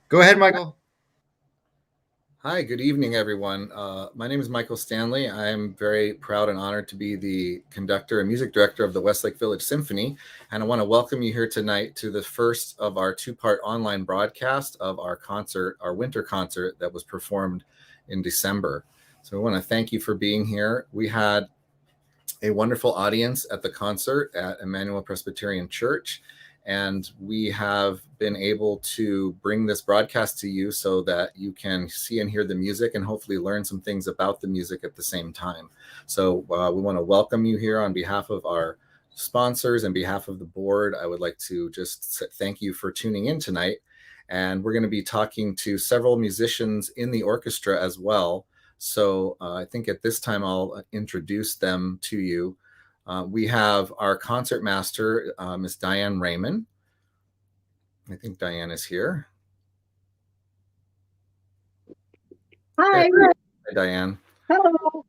Go ahead, Michael. Hi, good evening, everyone. My name is Michael Stanley. I'm very proud and honored to be the conductor and music director of the Westlake Village Symphony. And I want to welcome you here tonight to the first of our two-part online broadcast of our concert, our winter concert that was performed in December. So I want to thank you for being here. We had a wonderful audience at the concert at Emmanuel Presbyterian Church. And we have been able to bring this broadcast to you so that you can see and hear the music and hopefully learn some things about the music at the same time. So we want to welcome you here on behalf of our sponsors and behalf of the board. I would like to just thank you for tuning in tonight. And we're going to be talking to several musicians in the orchestra as well. So I think at this time I'll introduce them to you. We have our concert master, Miss Diane Raymond. I think Diane is here. Hi. Hi, Diane. Hello.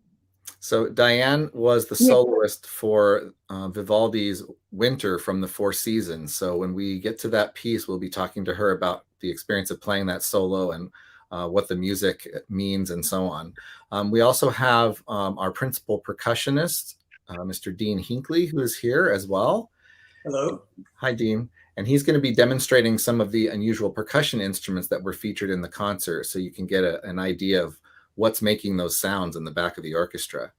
So Diane was the soloist for Vivaldi's Winter from the Four Seasons. So when we get to that piece, we'll be talking to her about the experience of playing that solo and what the music means and so on. We also have our principal percussionist, Mr. Dean Hinckley, who is here as well. Hello. Hi, Dean. And he's going to be demonstrating some of the unusual percussion instruments that were featured in the concert, so you can get an idea of what's making those sounds in the back of the orchestra.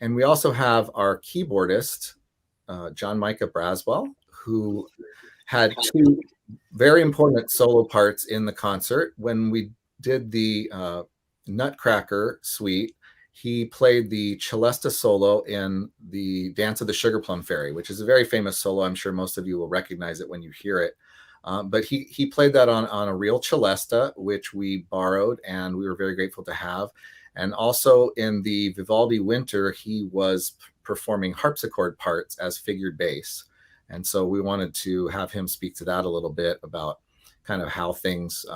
And we also have our keyboardist, John Micah Braswell, who had two very important solo parts in the concert. When we did the Nutcracker suite, he played the celesta solo in the Dance of the Sugar Plum Fairy, which is a very famous solo. I'm sure most of you will recognize it when you hear it. But he played that on a real celesta, which we borrowed, and we were very grateful to have. And also in the Vivaldi Winter, he was performing harpsichord parts as figured bass. And so we wanted to have him speak to that a little bit about kind of how things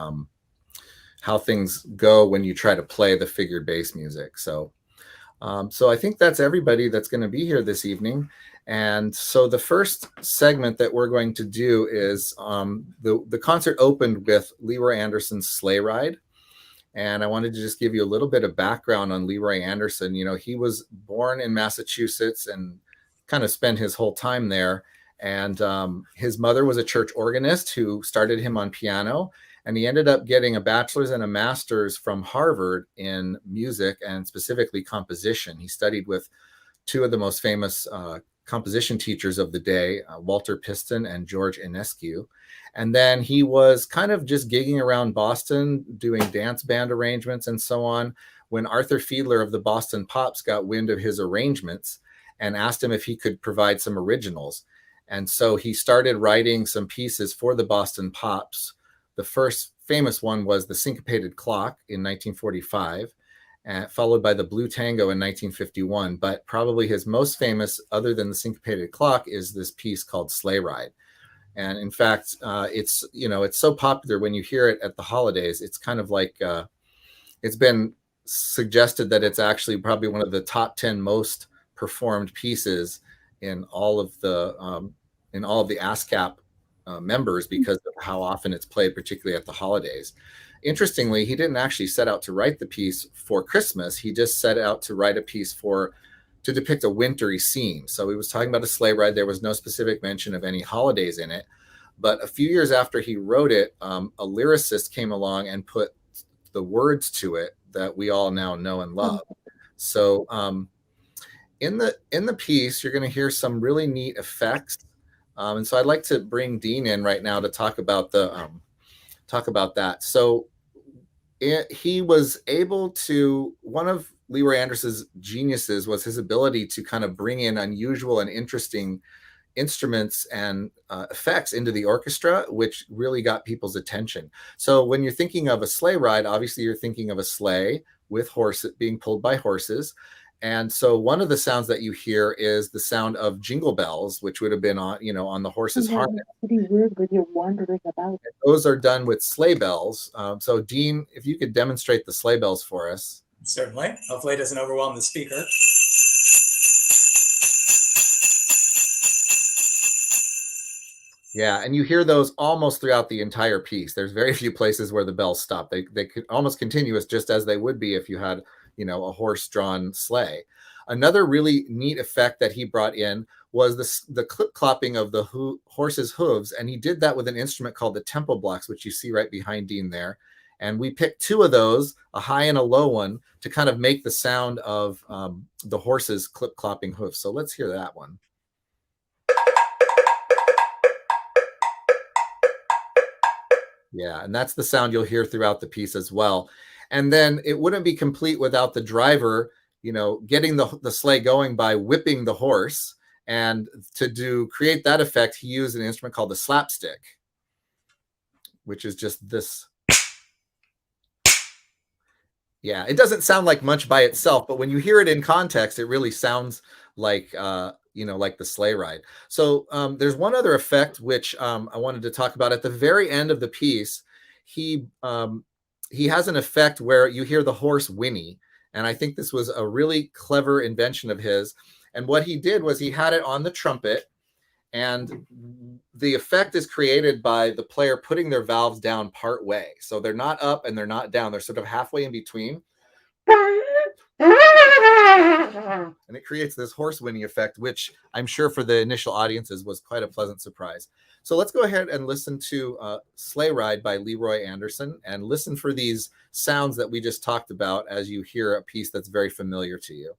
go when you try to play the figured bass music. So I think that's everybody that's going to be here this evening. And so the first segment that we're going to do is the concert opened with Leroy Anderson's Sleigh Ride. And I wanted to just give you a little bit of background on Leroy Anderson. You know, he was born in Massachusetts and kind of spent his whole time there. And his mother was a church organist who started him on piano. And he ended up getting a bachelor's and a master's from Harvard in music and specifically composition. He studied with two of the most famous composition teachers of the day, Walter Piston and George Enescu. And then he was kind of just gigging around Boston, doing dance band arrangements and so on, when Arthur Fiedler of the Boston Pops got wind of his arrangements and asked him if he could provide some originals. And so he started writing some pieces for the Boston Pops. The first famous one was The Syncopated Clock in 1945, followed by The Blue Tango in 1951. But probably his most famous, other than The Syncopated Clock, is this piece called Sleigh Ride. And in fact, it's so popular when you hear it at the holidays. It's kind of like it's been suggested that it's actually probably one of the top 10 most performed pieces in all of the ASCAP members because of how often it's played, particularly at the holidays. Interestingly, he didn't actually set out to write the piece for Christmas. He just set out to write a piece to depict a wintry scene. So he was talking about a sleigh ride. There was no specific mention of any holidays in it. But a few years after he wrote it, a lyricist came along and put the words to it that we all now know and love. So in the piece, you're going to hear some really neat effects. And so I'd like to bring Dean in right now to talk about that. So he was able to, one of Leroy Anderson's geniuses was his ability to kind of bring in unusual and interesting instruments and effects into the orchestra, which really got people's attention. So when you're thinking of a sleigh ride, obviously you're thinking of a sleigh with horses being pulled by horses. And so one of the sounds that you hear is the sound of jingle bells, which would have been on the horse's harness. Pretty weird when you're wandering about. Those are done with sleigh bells. So Dean, if you could demonstrate the sleigh bells for us. Certainly. Hopefully it doesn't overwhelm the speaker. Yeah, and you hear those almost throughout the entire piece. There's very few places where the bells stop. They could almost continuous, just as they would be if you had, a horse-drawn sleigh. Another really neat effect that he brought in was the clip-clopping of the horse's hooves, and he did that with an instrument called the tempo blocks, which you see right behind Dean there. And we picked two of those, a high and a low one, to kind of make the sound of the horse's clip-clopping hooves. So let's hear that one. Yeah, and that's the sound you'll hear throughout the piece as well. And then it wouldn't be complete without the driver, getting the sleigh going by whipping the horse. And to create that effect, he used an instrument called the slapstick, which is just this. Yeah, it doesn't sound like much by itself, but when you hear it in context, it really sounds like like the sleigh ride. So there's one other effect which I wanted to talk about at the very end of the piece. He has an effect where you hear the horse whinny, and I think this was a really clever invention of his. And what he did was he had it on the trumpet, and the effect is created by the player putting their valves down part way. So they're not up and they're not down. They're sort of halfway in between. And it creates this horse whinny effect, which I'm sure for the initial audiences was quite a pleasant surprise. So let's go ahead and listen to Sleigh Ride by Leroy Anderson, and listen for these sounds that we just talked about as you hear a piece that's very familiar to you.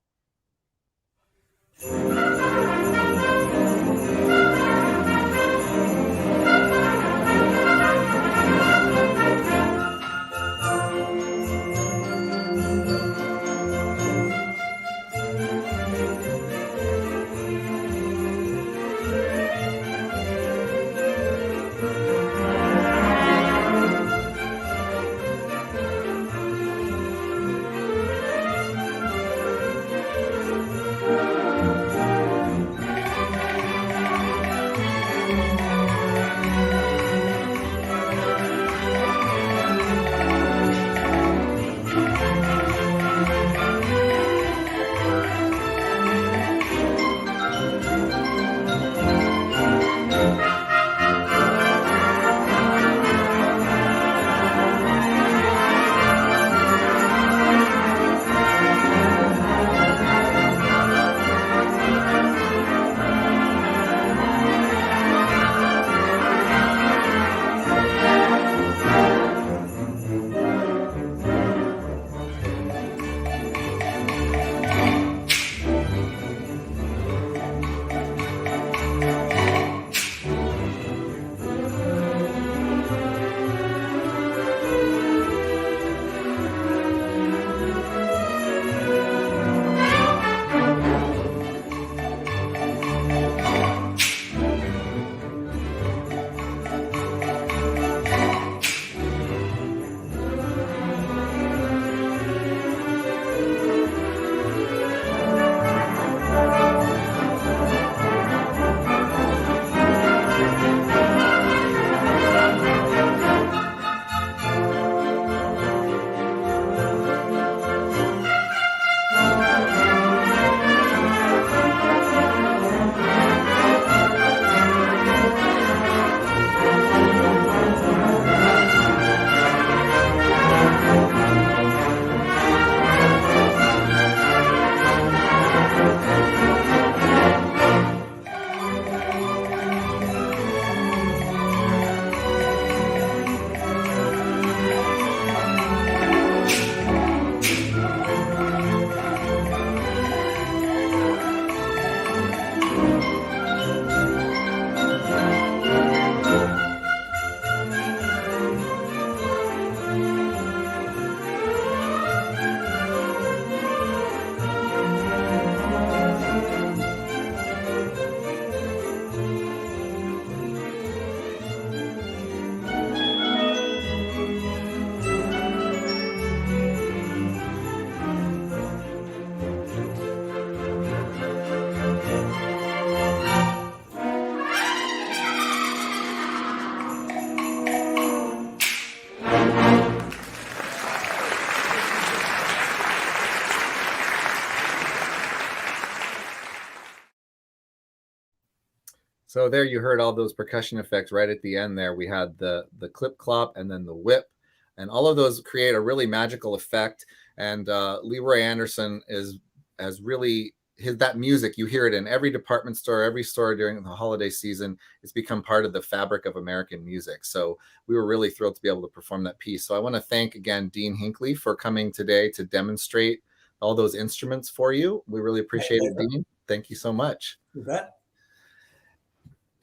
So there you heard all those percussion effects right at the end there. We had the clip clop and then the whip, and all of those create a really magical effect. And Leroy Anderson has really that music. You hear it in every department store, every store during the holiday season. It's become part of the fabric of American music. So we were really thrilled to be able to perform that piece. So I want to thank again Dean Hinckley for coming today to demonstrate all those instruments for you. We really appreciate it, Dean. Thank you so much. You bet.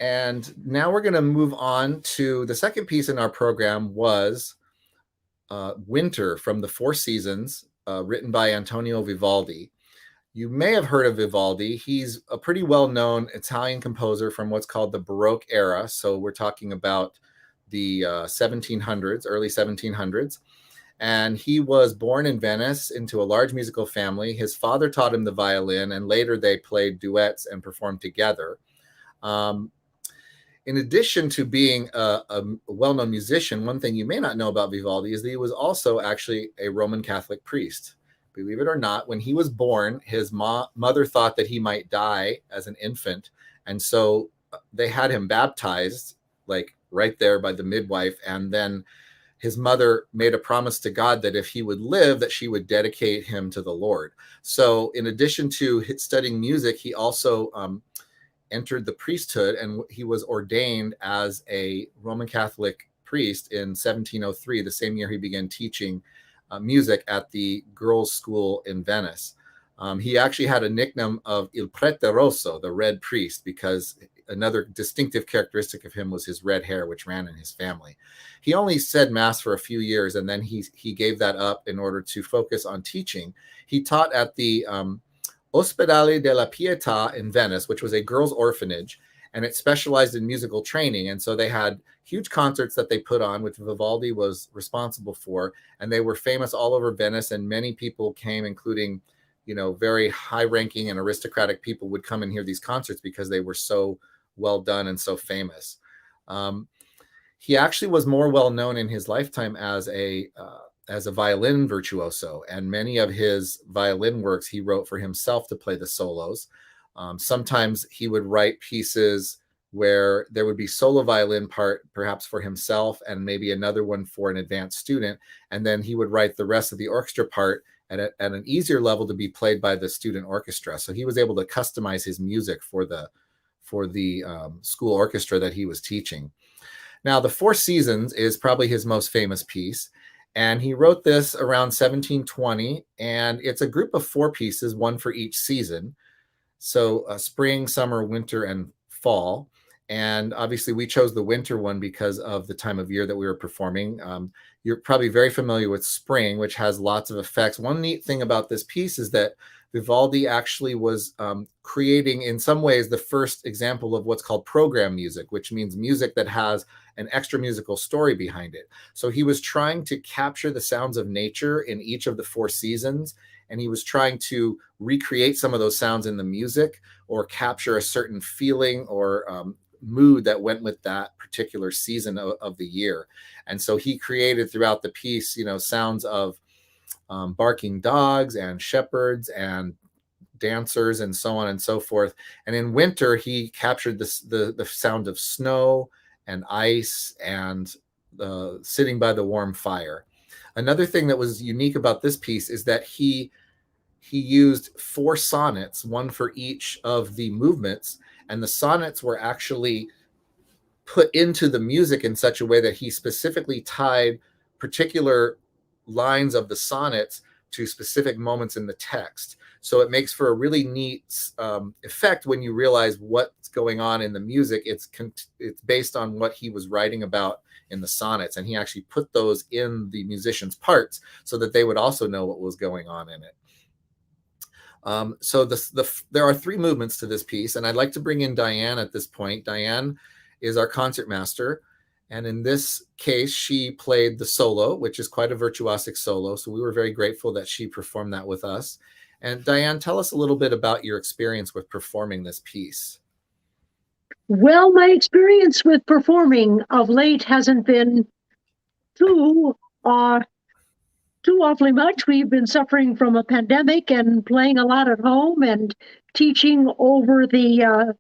And now we're going to move on to the second piece in our program was Winter from the Four Seasons, written by Antonio Vivaldi. You may have heard of Vivaldi. He's a pretty well-known Italian composer from what's called the Baroque era. So we're talking about the 1700s, early 1700s. And he was born in Venice into a large musical family. His father taught him the violin, and later they played duets and performed together. In addition to being a well-known musician, one thing you may not know about Vivaldi is that he was also actually a Roman Catholic priest. Believe it or not, when he was born, his mother thought that he might die as an infant. And so they had him baptized, like right there by the midwife. And then his mother made a promise to God that if he would live, that she would dedicate him to the Lord. So in addition to studying music, he also entered the priesthood, and he was ordained as a Roman Catholic priest in 1703, the same year he began teaching music at the girls' school in Venice. He actually had a nickname of Il Prete Rosso, the Red Priest, because another distinctive characteristic of him was his red hair, which ran in his family. He only said Mass for a few years, and then he gave that up in order to focus on teaching. He taught at the Ospedale della Pietà in Venice, which was a girls' orphanage, and it specialized in musical training. And so they had huge concerts that they put on, which Vivaldi was responsible for, and they were famous all over Venice, and many people came, including, very high-ranking and aristocratic people would come and hear these concerts because they were so well done and so famous. He actually was more well-known in his lifetime as a violin virtuoso, and many of his violin works he wrote for himself to play the solos. Sometimes he would write pieces where there would be solo violin part, perhaps for himself, and maybe another one for an advanced student, and then he would write the rest of the orchestra part at an easier level to be played by the student orchestra. So he was able to customize his music for the school orchestra that he was teaching. Now, the Four Seasons is probably his most famous piece. And he wrote this around 1720, and it's a group of four pieces, one for each season. So spring, summer, winter, and fall. And obviously we chose the winter one because of the time of year that we were performing. You're probably very familiar with spring, which has lots of effects. One neat thing about this piece is that Vivaldi actually was creating, in some ways, the first example of what's called program music, which means music that has an extra musical story behind it. So he was trying to capture the sounds of nature in each of the four seasons, and he was trying to recreate some of those sounds in the music or capture a certain feeling or mood that went with that particular season of the year. And so he created throughout the piece, sounds of barking dogs and shepherds and dancers and so on and so forth. And in winter, he captured the sound of snow and ice and sitting by the warm fire. Another thing that was unique about this piece is that he used four sonnets, one for each of the movements, and the sonnets were actually put into the music in such a way that he specifically tied particular lines of the sonnets to specific moments in the text. So it makes for a really neat effect when you realize what's going on in the music. It's based on what he was writing about in the sonnets, and he actually put those in the musicians' parts so that they would also know what was going on in it. So there are three movements to this piece, and I'd like to bring in Diane at this point. Diane is our concertmaster, and in this case, she played the solo, which is quite a virtuosic solo, so we were very grateful that she performed that with us. And Diane, tell us a little bit about your experience with performing this piece. Well, my experience with performing of late hasn't been too awfully much. We've been suffering from a pandemic and playing a lot at home and teaching over the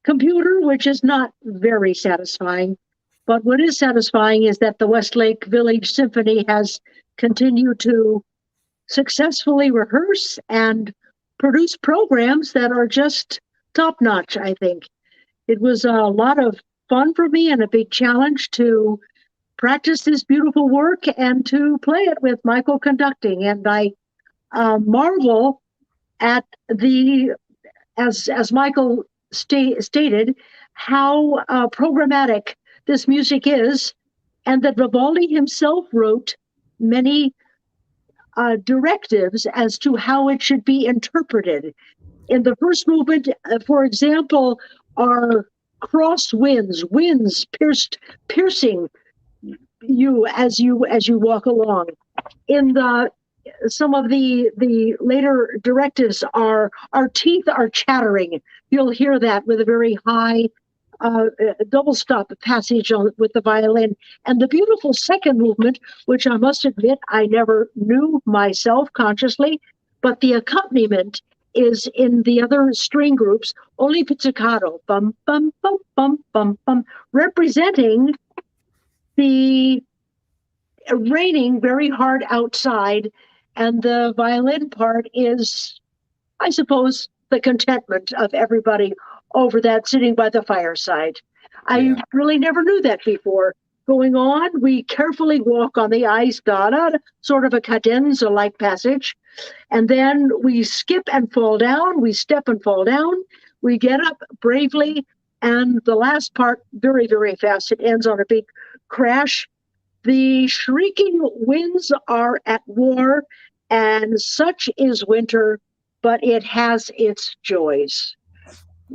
computer, which is not very satisfying. But what is satisfying is that the Westlake Village Symphony has continued to successfully rehearse and produce programs that are just top notch, I think. It was a lot of fun for me and a big challenge to practice this beautiful work and to play it with Michael conducting. And I marvel at the, as Michael stated, how programmatic this music is, and that Vivaldi himself wrote many directives as to how it should be interpreted. In the first movement, for example, are cross winds piercing you as you walk along. In the some of the later directives are our teeth are chattering. You'll hear that with a very high double stop passage with the violin. And the beautiful second movement, which I must admit I never knew myself consciously, but the accompaniment is in the other string groups, only pizzicato, bum, bum, bum, bum, bum, bum, representing the raining very hard outside. And the violin part is, I suppose, the contentment of everybody over that sitting by the fireside. I really never knew that before. Going on, we carefully walk on the ice, sort of a cadenza-like passage. And then we skip and fall down, we step and fall down, we get up bravely, and the last part, very, very fast. It ends on a big crash. The shrieking winds are at war, and such is winter, but it has its joys.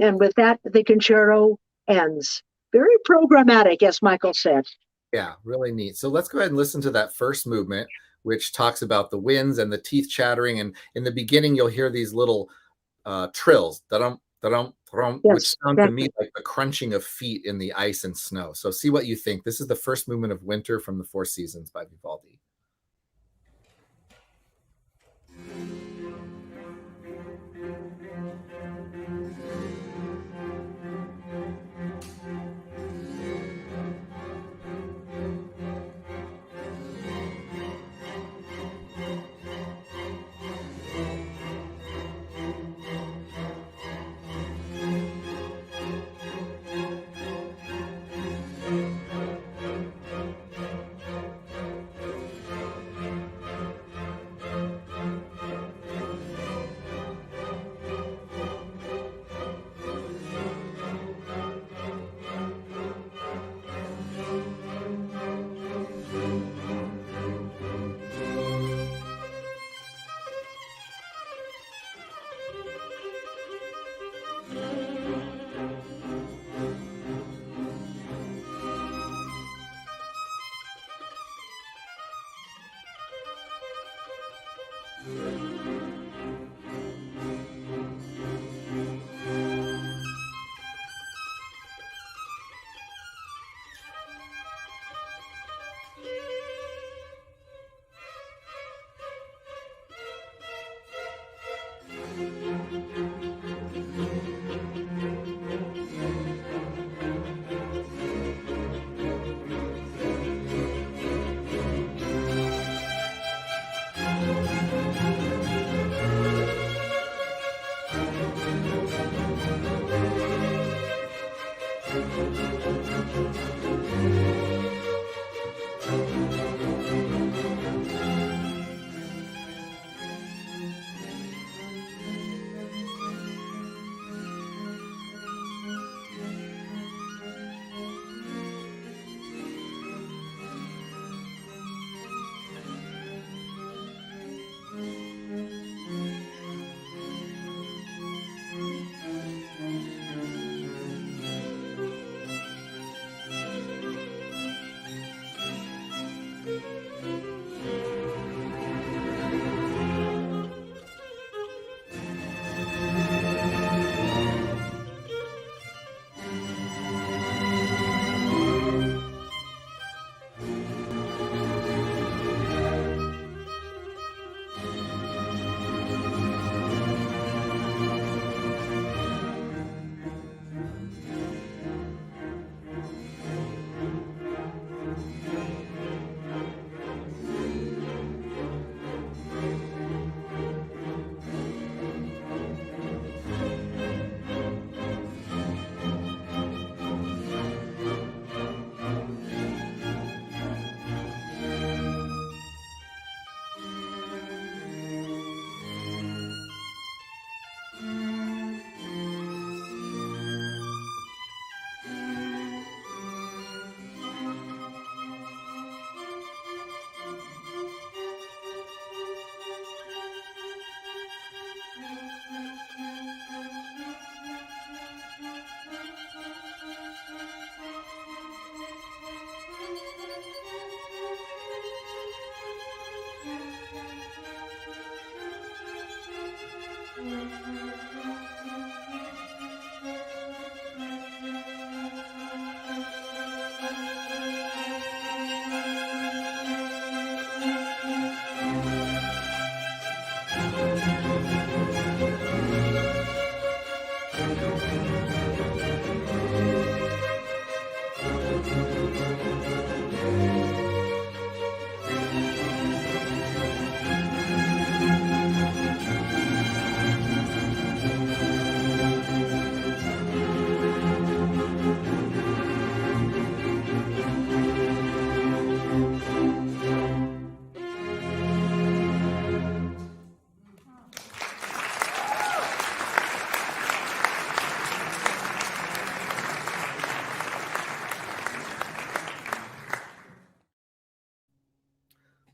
And with that, the concerto ends. Very programmatic, as Michael said. Yeah, really neat. So let's go ahead and listen to that first movement, which talks about the winds and the teeth chattering. And in the beginning, you'll hear these little trills, da-dum, da-dum, da-dum, Yes, which sound to me exactly like the crunching of feet in the ice and snow. So see what you think. This is the first movement of Winter from the Four Seasons by Vivaldi.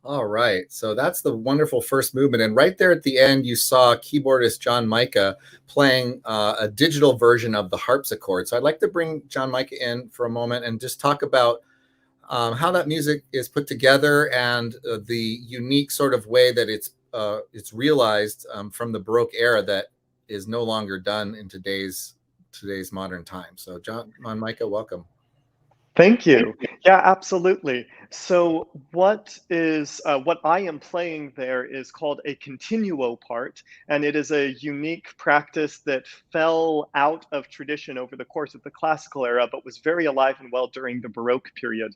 All right, so that's the wonderful first movement. And right there at the end, you saw keyboardist John Micah playing a digital version of the harpsichord. So I'd like to bring John Micah in for a moment and just talk about how that music is put together and the unique sort of way that it's realized from the Baroque era that is no longer done in today's modern time. So John Micah, welcome. Thank you. Yeah, absolutely. So what I am playing there is called a continuo part, and it is a unique practice that fell out of tradition over the course of the classical era, but was very alive and well during the Baroque period.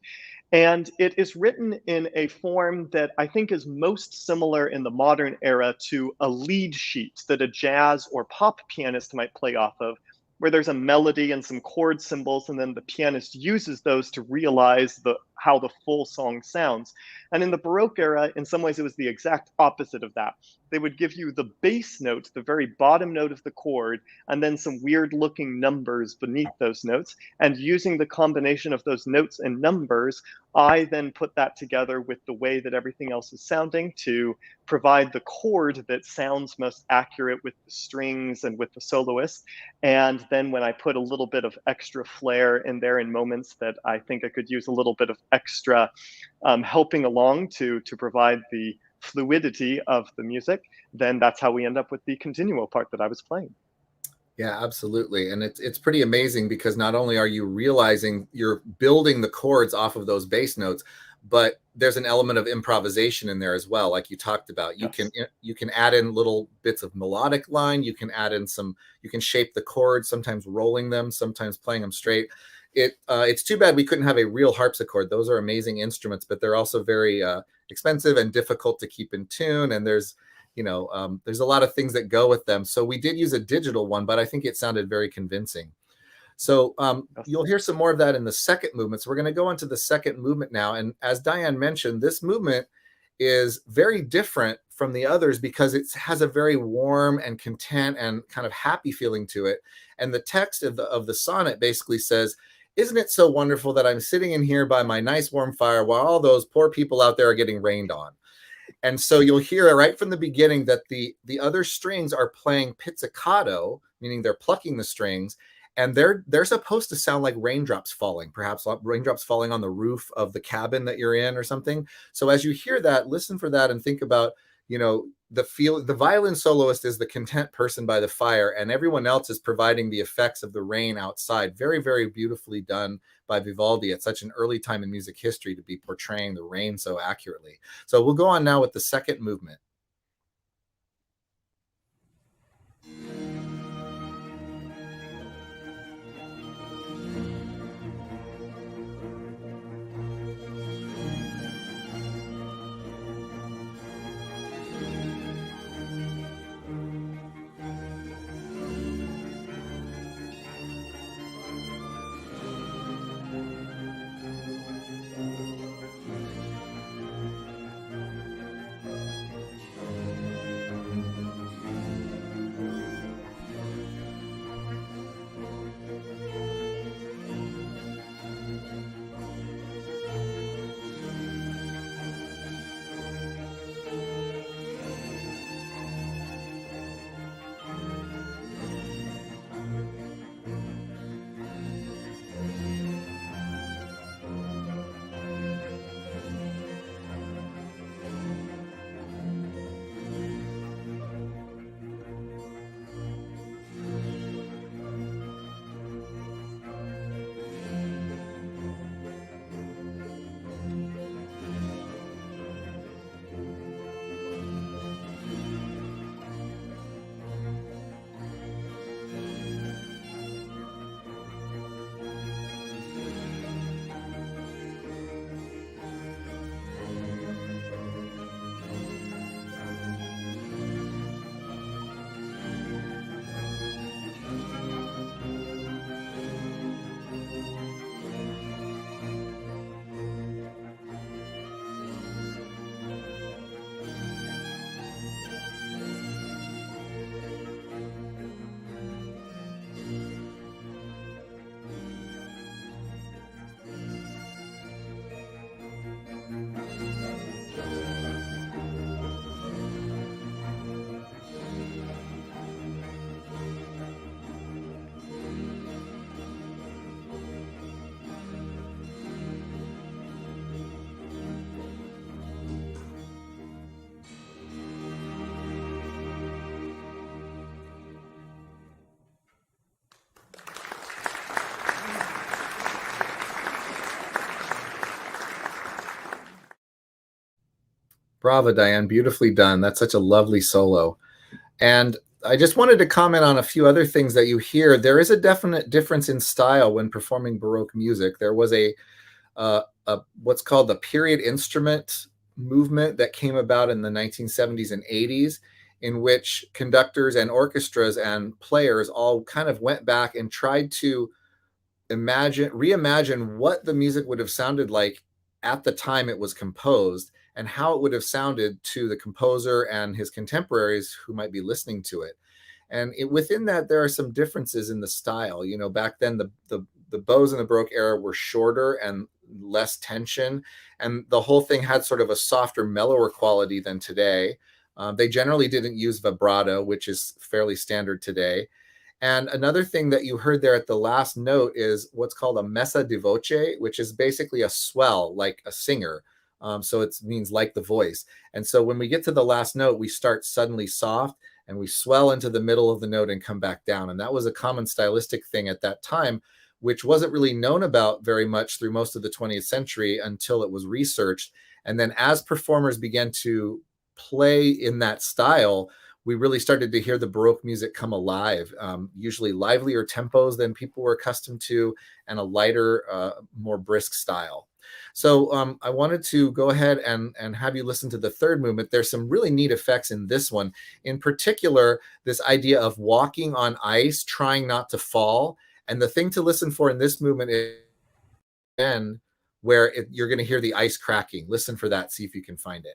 And it is written in a form that I think is most similar in the modern era to a lead sheet that a jazz or pop pianist might play off of, where there's a melody and some chord symbols, and then the pianist uses those to realize how the full song sounds. And in the Baroque era, in some ways, it was the exact opposite of that. They would give you the bass note, the very bottom note of the chord, and then some weird looking numbers beneath those notes. And using the combination of those notes and numbers, I then put that together with the way that everything else is sounding to provide the chord that sounds most accurate with the strings and with the soloist. And then when I put a little bit of extra flair in there in moments that I think I could use a little bit of extra helping along to provide the fluidity of the music, then that's how we end up with the continuo part that I was playing. Yeah, absolutely. And it's pretty amazing because not only are you realizing you're building the chords off of those bass notes, but there's an element of improvisation in there as well. Like you talked about, you can add in little bits of melodic line. You can add in you can shape the chords, sometimes rolling them, sometimes playing them straight. It's too bad we couldn't have a real harpsichord. Those are amazing instruments, but they're also very expensive and difficult to keep in tune. And there's a lot of things that go with them. So we did use a digital one, but I think it sounded very convincing. So you'll hear some more of that in the second movement. So we're going to go into the second movement now. And as Diane mentioned, this movement is very different from the others because it has a very warm and content and kind of happy feeling to it. And the text of the sonnet basically says, "Isn't it so wonderful that I'm sitting in here by my nice warm fire while all those poor people out there are getting rained on?" And so you'll hear right from the beginning that the other strings are playing pizzicato, meaning they're plucking the strings, and they're supposed to sound like raindrops falling, perhaps raindrops falling on the roof of the cabin that you're in or something. So as you hear that, listen for that and think about, the violin soloist is the content person by the fire, and everyone else is providing the effects of the rain outside. Very, very beautifully done by Vivaldi at such an early time in music history to be portraying the rain so accurately. So we'll go on now with the second movement. Bravo, Diane. Beautifully done. That's such a lovely solo. And I just wanted to comment on a few other things that you hear. There is a definite difference in style when performing Baroque music. There was a what's called the period instrument movement that came about in the 1970s and 80s, in which conductors and orchestras and players all kind of went back and tried to reimagine what the music would have sounded like at the time it was composed and how it would have sounded to the composer and his contemporaries who might be listening to it. And within that, there are some differences in the style. You know, back then the bows in the Baroque era were shorter and less tension, and the whole thing had sort of a softer, mellower quality than today. They generally didn't use vibrato, which is fairly standard today. And another thing that you heard there at the last note is what's called a messa di voce, which is basically a swell, like a singer. So it means like the voice. And so when we get to the last note, we start suddenly soft and we swell into the middle of the note and come back down. And that was a common stylistic thing at that time, which wasn't really known about very much through most of the 20th century until it was researched. And then as performers began to play in that style, we really started to hear the Baroque music come alive, usually livelier tempos than people were accustomed to, and a lighter, more brisk style. So I wanted to go ahead and have you listen to the third movement. There's some really neat effects in this one. In particular, this idea of walking on ice, trying not to fall. And the thing to listen for in this movement is where you're going to hear the ice cracking. Listen for that, see if you can find it.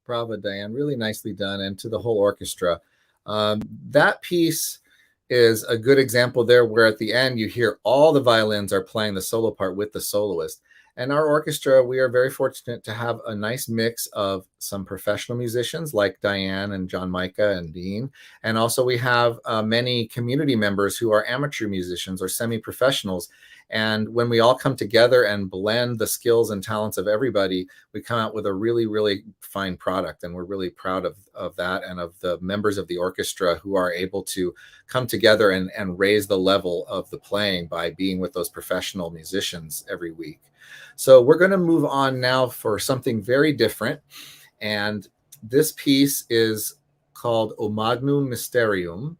Bravo, Diane. Really nicely done. And to the whole orchestra. That piece is a good example there where at the end you hear all the violins are playing the solo part with the soloist. And our orchestra, we are very fortunate to have a nice mix of some professional musicians like Diane and John Micah and Dean. And also we have many community members who are amateur musicians or semi-professionals. And when we all come together and blend the skills and talents of everybody, we come out with a really, really fine product. And we're really proud of that and of the members of the orchestra who are able to come together and raise the level of the playing by being with those professional musicians every week. So we're going to move on now for something very different. And this piece is called O Magnum Mysterium.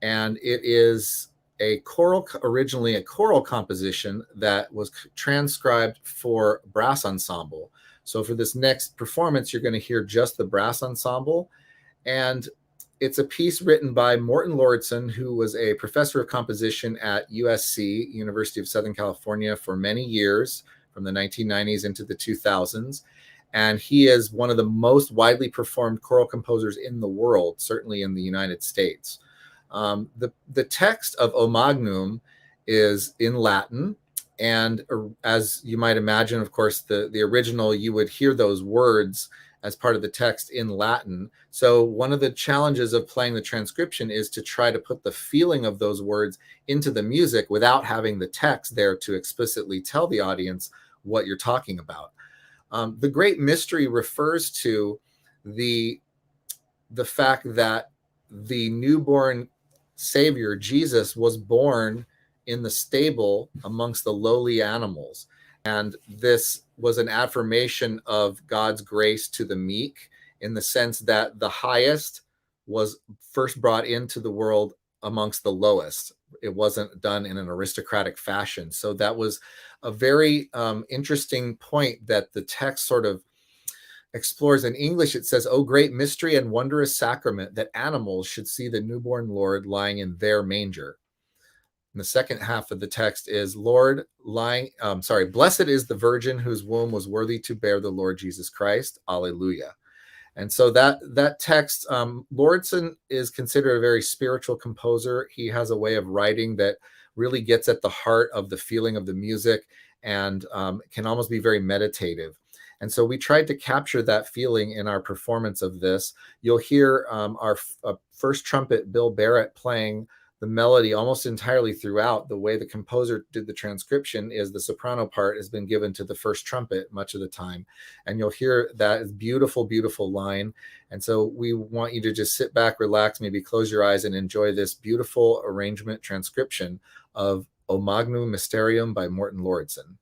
And it is originally a choral composition that was transcribed for brass ensemble. So for this next performance, you're going to hear just the brass ensemble. And it's a piece written by Morten Lauridsen, who was a professor of composition at USC, University of Southern California, for many years, from the 1990s into the 2000s. And he is one of the most widely performed choral composers in the world, certainly in the United States. The text of O Magnum is in Latin. And as you might imagine, of course, the original, you would hear those words as part of the text in Latin. So one of the challenges of playing the transcription is to try to put the feeling of those words into the music without having the text there to explicitly tell the audience what you're talking about. The Great Mystery refers to the fact that the newborn Savior, Jesus, was born in the stable amongst the lowly animals. And this was an affirmation of God's grace to the meek, in the sense that the highest was first brought into the world amongst the lowest. It wasn't done in an aristocratic fashion. So that was a very interesting point that the text sort of explores. In English, it says, "Oh, great mystery and wondrous sacrament that animals should see the newborn Lord lying in their manger." And the second half of the text is, "Blessed is the virgin whose womb was worthy to bear the Lord Jesus Christ. Alleluia." And so that text, Lauridsen is considered a very spiritual composer. He has a way of writing that really gets at the heart of the feeling of the music and can almost be very meditative. And so we tried to capture that feeling in our performance of this. You'll hear our first trumpet, Bill Barrett, playing the melody almost entirely throughout. The way the composer did the transcription is the soprano part has been given to the first trumpet much of the time. And you'll hear that beautiful, beautiful line. And so we want you to just sit back, relax, maybe close your eyes and enjoy this beautiful arrangement transcription of O Magnum Mysterium by Morten Lauridsen.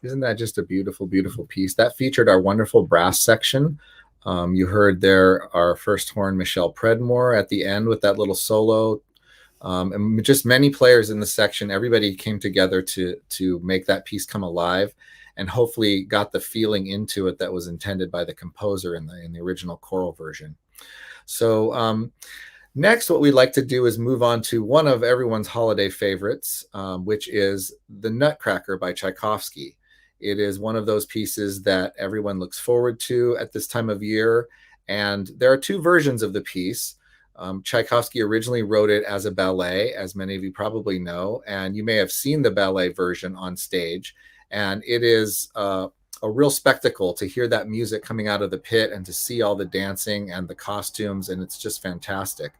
Isn't that just a beautiful, beautiful piece? That featured our wonderful brass section. You heard there our first horn, Michelle Predmore, at the end with that little solo. And just many players in the section. Everybody came together to make that piece come alive, and hopefully got the feeling into it that was intended by the composer in the original choral version. So next, what we'd like to do is move on to one of everyone's holiday favorites, which is the Nutcracker by Tchaikovsky. It is one of those pieces that everyone looks forward to at this time of year. And there are two versions of the piece. Tchaikovsky originally wrote it as a ballet, as many of you probably know, and you may have seen the ballet version on stage. And it is a real spectacle to hear that music coming out of the pit and to see all the dancing and the costumes, and it's just fantastic.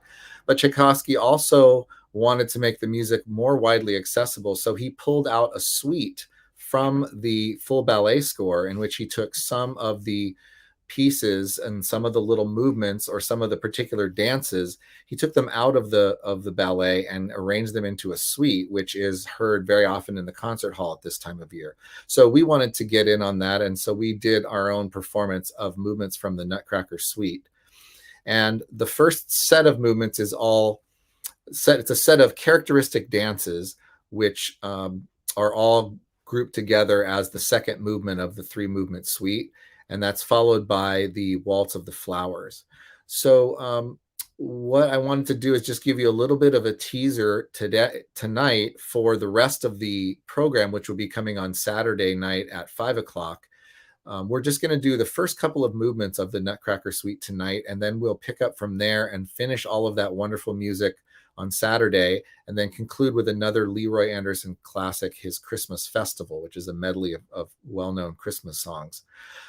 But Tchaikovsky also wanted to make the music more widely accessible, so he pulled out a suite from the full ballet score in which he took some of the pieces and some of the little movements or some of the particular dances. He took them out of the ballet and arranged them into a suite, which is heard very often in the concert hall at this time of year. So we wanted to get in on that, and so we did our own performance of movements from the Nutcracker suite. And the first set of movements is it's a set of characteristic dances which are all grouped together as the second movement of the 3-movement suite, and that's followed by the Waltz of the Flowers. So what I wanted to do is just give you a little bit of a teaser tonight for the rest of the program, which will be coming on Saturday night at 5 o'clock. We're just going to do the first couple of movements of the Nutcracker suite tonight, and then we'll pick up from there and finish all of that wonderful music on Saturday, and then conclude with another Leroy Anderson classic, his Christmas Festival, which is a medley of well-known Christmas songs.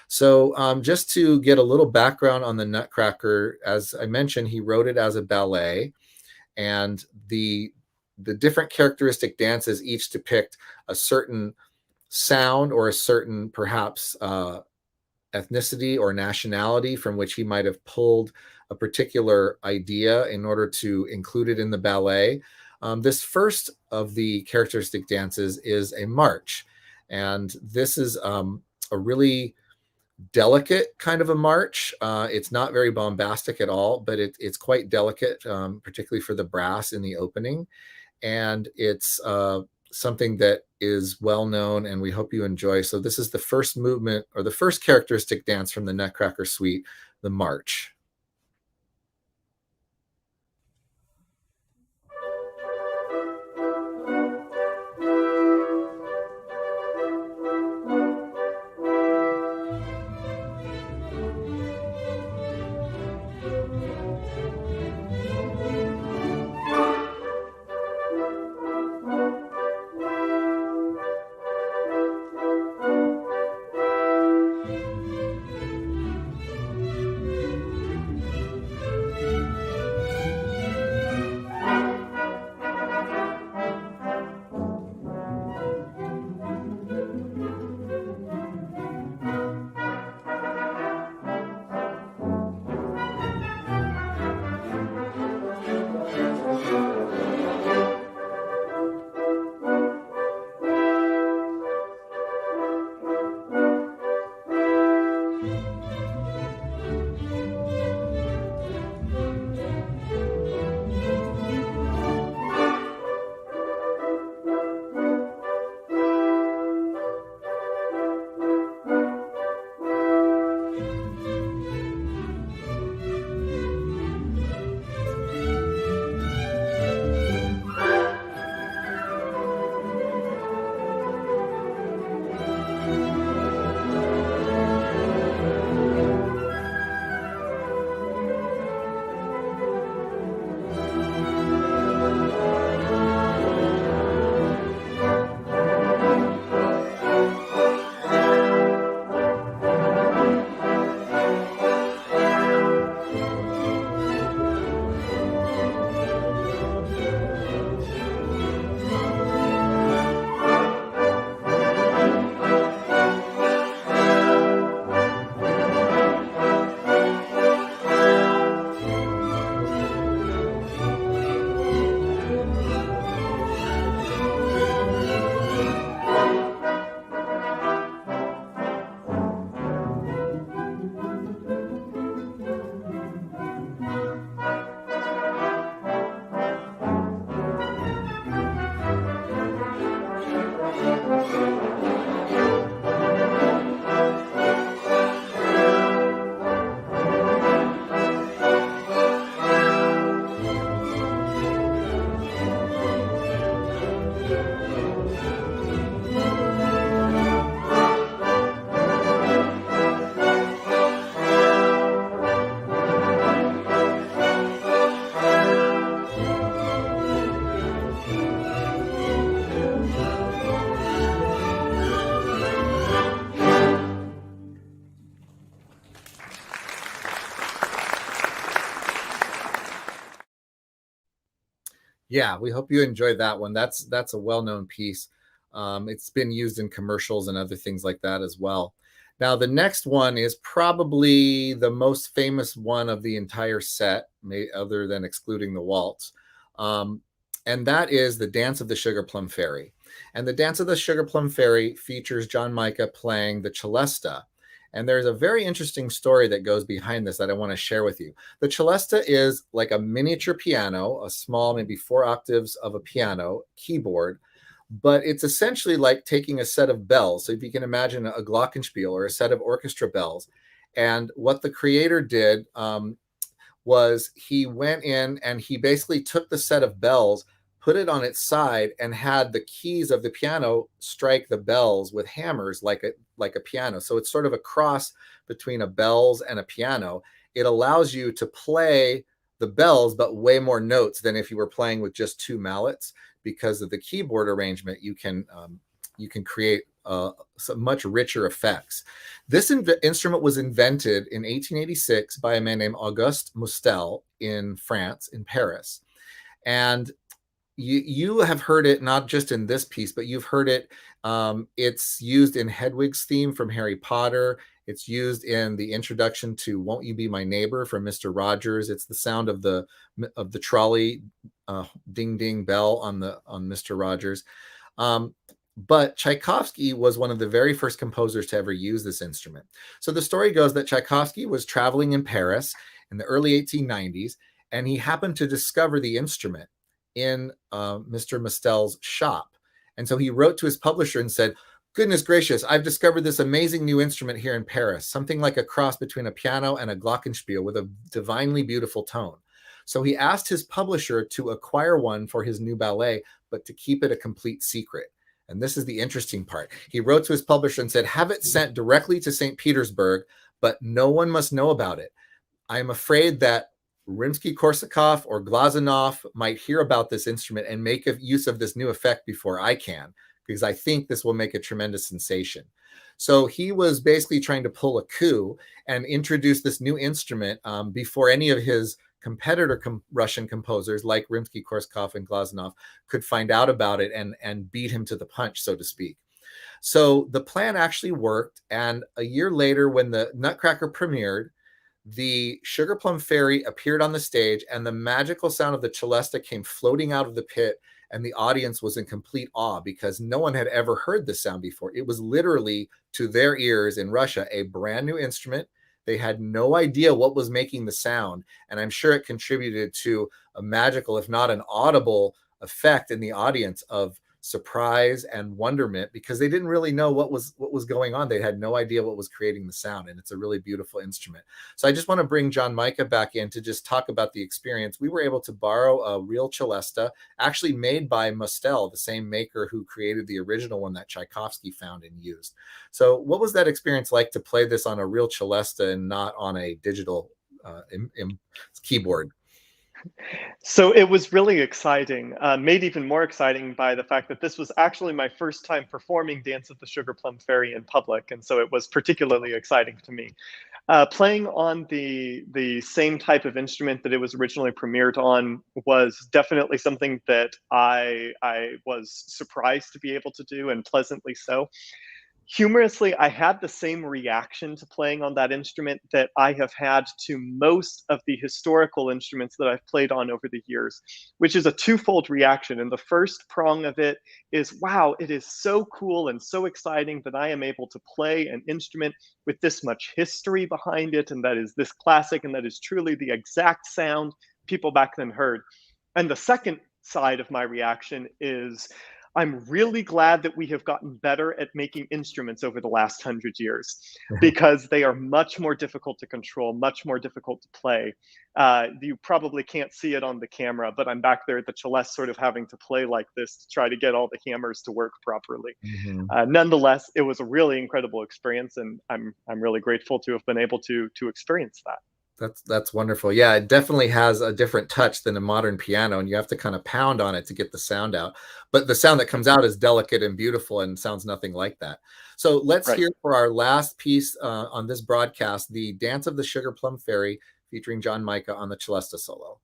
So just to get a little background on the Nutcracker, as I mentioned, he wrote it as a ballet, and the different characteristic dances each depict a certain sound or a certain perhaps ethnicity or nationality from which he might have pulled a particular idea in order to include it in the ballet. This first of the characteristic dances is a march, and this is a really delicate kind of a march. It's not very bombastic at all, but it's quite delicate, particularly for the brass in the opening, and it's something that is well known, and we hope you enjoy. So this is the first movement, or the first characteristic dance from the Nutcracker suite, the march. Yeah, we hope you enjoyed that one. That's a well-known piece. It's been used in commercials and other things like that as well. Now, the next one is probably the most famous one of the entire set, other than excluding the waltz. And that is the Dance of the Sugar Plum Fairy. And the Dance of the Sugar Plum Fairy features John Mica playing the celesta. And there's a very interesting story that goes behind this that I want to share with you. The celesta is like a miniature piano, a small, maybe 4 octaves of a piano keyboard, but it's essentially like taking a set of bells. So if you can imagine a glockenspiel or a set of orchestra bells. And what the creator did was he went in and he basically took the set of bells, put it on its side, and had the keys of the piano strike the bells with hammers like a piano. So it's sort of a cross between a bells and a piano. It allows you to play the bells, but way more notes than if you were playing with just 2 mallets. Because of the keyboard arrangement, you can create some much richer effects. This instrument was invented in 1886 by a man named Auguste Mustel in France, in Paris. And you have heard it not just in this piece, but you've heard it. It's used in Hedwig's theme from Harry Potter. It's used in the introduction to "Won't You Be My Neighbor" from Mr. Rogers. It's the sound of the trolley ding ding bell on Mr. Rogers. But Tchaikovsky was one of the very first composers to ever use this instrument. So the story goes that Tchaikovsky was traveling in Paris in the early 1890s, and he happened to discover the instrument in Mr. Mustel's shop. And so he wrote to his publisher and said, "Goodness gracious, I've discovered this amazing new instrument here in Paris, something like a cross between a piano and a glockenspiel with a divinely beautiful tone." So he asked his publisher to acquire one for his new ballet, but to keep it a complete secret. And this is the interesting part. He wrote to his publisher and said, "Have it sent directly to St. Petersburg, but no one must know about it. I am afraid that Rimsky-Korsakov or Glazunov might hear about this instrument and make use of this new effect before I can, because I think this will make a tremendous sensation." So he was basically trying to pull a coup and introduce this new instrument before any of his competitor Russian composers like Rimsky-Korsakov and Glazunov could find out about it and beat him to the punch, so to speak. So the plan actually worked. And a year later, when the Nutcracker premiered, the Sugar Plum Fairy appeared on the stage, and the magical sound of the celesta came floating out of the pit, and the audience was in complete awe because no one had ever heard this sound before. It was literally, to their ears in Russia, a brand new instrument. They had no idea what was making the sound, and I'm sure it contributed to a magical, if not an audible, effect in the audience of surprise and wonderment, because they didn't really know what was going on. They had no idea what was creating the sound, and it's a really beautiful instrument. So I just want to bring John Mica back in to just talk about the experience. We were able to borrow a real celesta, actually made by Mustel, the same maker who created the original one that Tchaikovsky found and used. So what was that experience like to play this on a real celesta and not on a digital keyboard? So it was really exciting, made even more exciting by the fact that this was actually my first time performing Dance of the Sugar Plum Fairy in public, and so it was particularly exciting to me. Playing on the same type of instrument that it was originally premiered on was definitely something that I was surprised to be able to do, and pleasantly so. Humorously, I had the same reaction to playing on that instrument that I have had to most of the historical instruments that I've played on over the years, which is a twofold reaction. And the first prong of it is, wow, it is so cool and so exciting that I am able to play an instrument with this much history behind it, and that is this classic, and that is truly the exact sound people back then heard. And the second side of my reaction is, I'm really glad that we have gotten better at making instruments over the last 100 years, because they are much more difficult to control, much more difficult to play. You probably can't see it on the camera, but I'm back there at the celeste sort of having to play like this to try to get all the hammers to work properly. Nonetheless, it was a really incredible experience, and I'm really grateful to have been able to experience that. That's wonderful. Yeah, it definitely has a different touch than a modern piano, and you have to kind of pound on it to get the sound out. But the sound that comes out is delicate and beautiful and sounds nothing like that. So let's hear for our last piece on this broadcast, the Dance of the Sugar Plum Fairy, featuring John Micah on the celesta solo.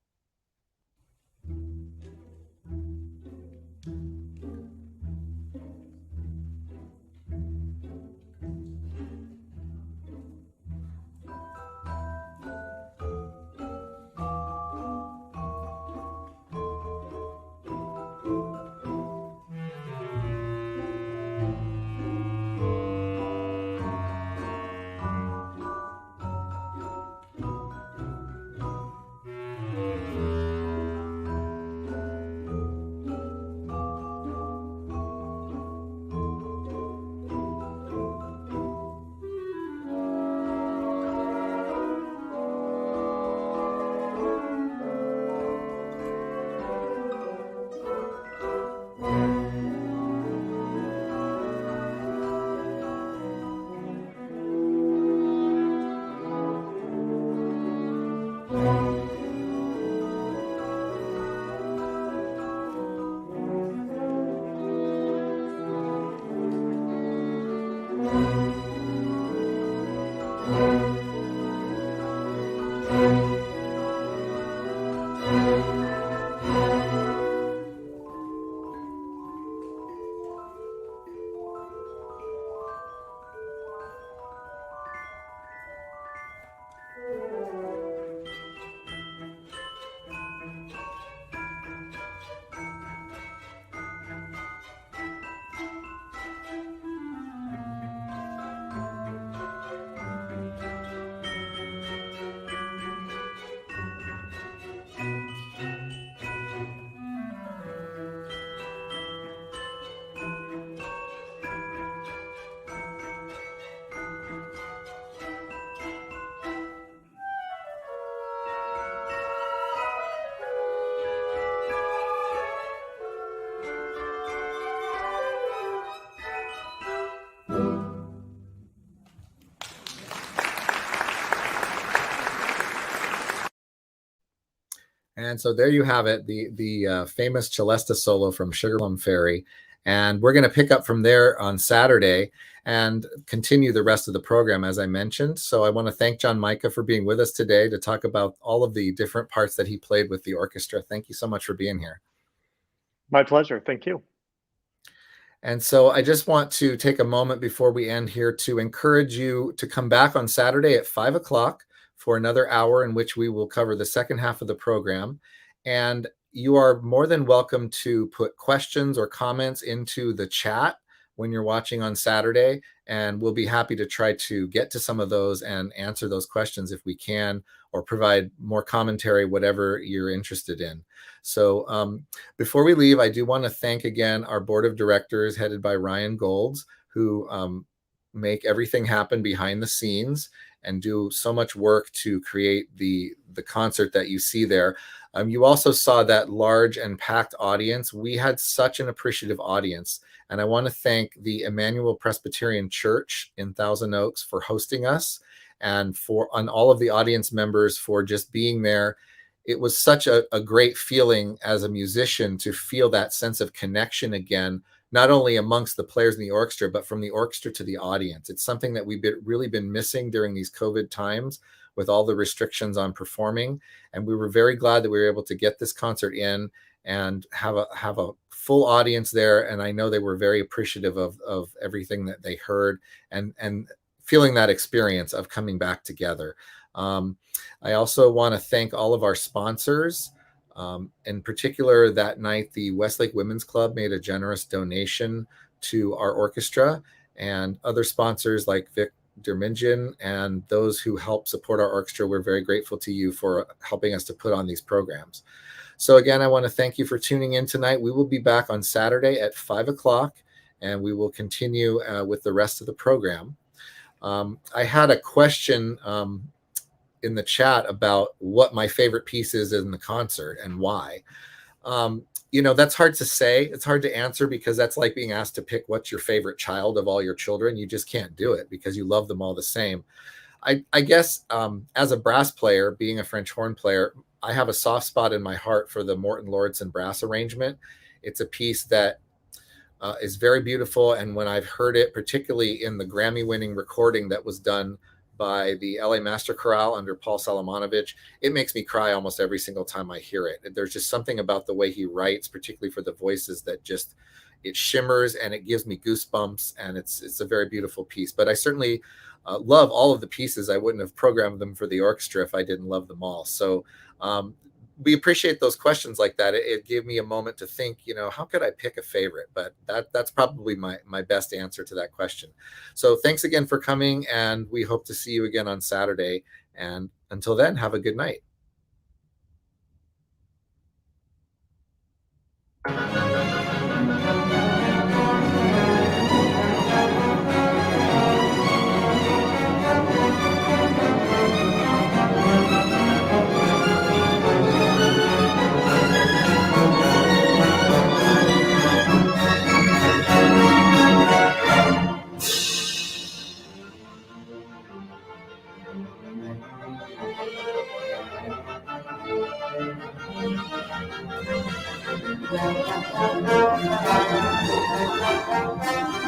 And so there you have it, the famous celesta solo from Sugar Plum Fairy. And we're going to pick up from there on Saturday and continue the rest of the program, as I mentioned. So I want to thank John Micah for being with us today to talk about all of the different parts that he played with the orchestra. Thank you so much for being here. My pleasure. Thank you. And so I just want to take a moment before we end here to encourage you to come back on Saturday at 5 o'clock for another hour in which we will cover the second half of the program. And you are more than welcome to put questions or comments into the chat when you're watching on Saturday, and we'll be happy to try to get to some of those and answer those questions if we can, or provide more commentary, whatever you're interested in. So before we leave, I do want to thank again our board of directors headed by Ryan Golds, who make everything happen behind the scenes and do so much work to create the concert that you see there. You also saw that large and packed audience. We had such an appreciative audience. And I want to thank the Emmanuel Presbyterian Church in Thousand Oaks for hosting us, and on all of the audience members for just being there. It was such a great feeling as a musician to feel that sense of connection again, not only amongst the players in the orchestra, but from the orchestra to the audience. It's something that we've really been missing during these COVID times with all the restrictions on performing. And we were very glad that we were able to get this concert in and have a full audience there. And I know they were very appreciative of everything that they heard and feeling that experience of coming back together. I also want to thank all of our sponsors. In particular, that night, the Westlake Women's Club made a generous donation to our orchestra, and other sponsors like Vic Dermingen and those who help support our orchestra. We're very grateful to you for helping us to put on these programs. So again, I want to thank you for tuning in tonight. We will be back on Saturday at 5 o'clock, and we will continue with the rest of the program. I had a question in the chat about what my favorite piece is in the concert and why. That's hard to say. It's hard to answer because that's like being asked to pick what's your favorite child of all your children. You just can't do it because you love them all the same. I guess as a brass player, being a French horn player, I have a soft spot in my heart for the Morten Lauridsen brass arrangement. It's a piece that is very beautiful. And when I've heard it, particularly in the Grammy-winning recording that was done by the LA Master Chorale under Paul Solomonovich, it makes me cry almost every single time I hear it. There's just something about the way he writes, particularly for the voices, that just, it shimmers and it gives me goosebumps, and it's a very beautiful piece. But I certainly love all of the pieces. I wouldn't have programmed them for the orchestra if I didn't love them all. So we appreciate those questions like that. It gave me a moment to think, how could I pick a favorite? But that's probably my best answer to that question. So thanks again for coming, and we hope to see you again on Saturday. And until then, have a good night.